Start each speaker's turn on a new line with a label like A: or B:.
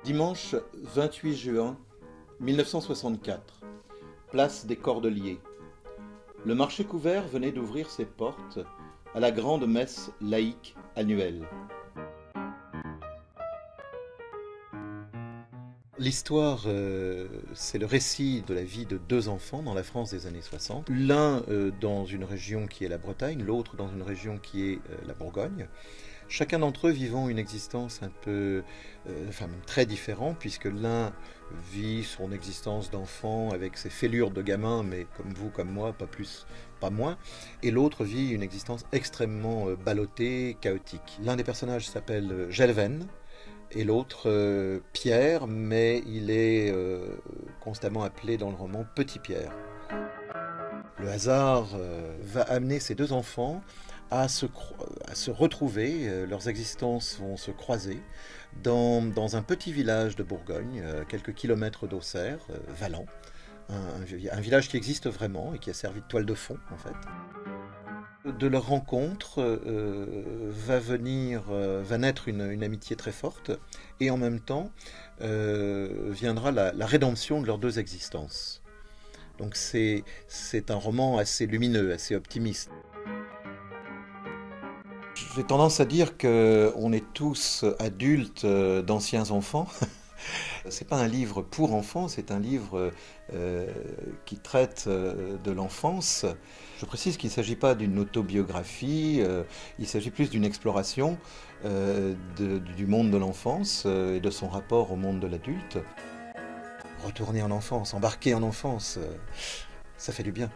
A: Dimanche 28 juin 1964, place des Cordeliers. Le marché couvert venait d'ouvrir ses portes à la grande messe laïque annuelle. L'histoire, c'est le récit de la vie de deux enfants dans la France des années 60. L'un dans une région qui est la Bretagne, l'autre dans une région qui est la Bourgogne. Chacun d'entre eux vivant une existence un peu, enfin même très différente, puisque l'un vit son existence d'enfant avec ses fêlures de gamin, mais comme vous, comme moi, pas plus, pas moins, et l'autre vit une existence extrêmement ballottée, chaotique. L'un des personnages s'appelle Gelven, et l'autre Pierre, mais il est constamment appelé dans le roman Petit Pierre. Le hasard va amener ces deux enfants à se retrouver, leurs existences vont se croiser dans un petit village de Bourgogne, quelques kilomètres d'Auxerre, Valent, un village qui existe vraiment et qui a servi de toile de fond en fait. De leur rencontre va naître une amitié très forte et en même temps viendra la rédemption de leurs deux existences. Donc c'est un roman assez lumineux, assez optimiste. J'ai tendance à dire qu'on est tous adultes d'anciens enfants. C'est pas un livre pour enfants, c'est un livre qui traite de l'enfance. Je précise qu'il ne s'agit pas d'une autobiographie, il s'agit plus d'une exploration du monde de l'enfance et de son rapport au monde de l'adulte. Retourner en enfance, embarquer en enfance, ça fait du bien.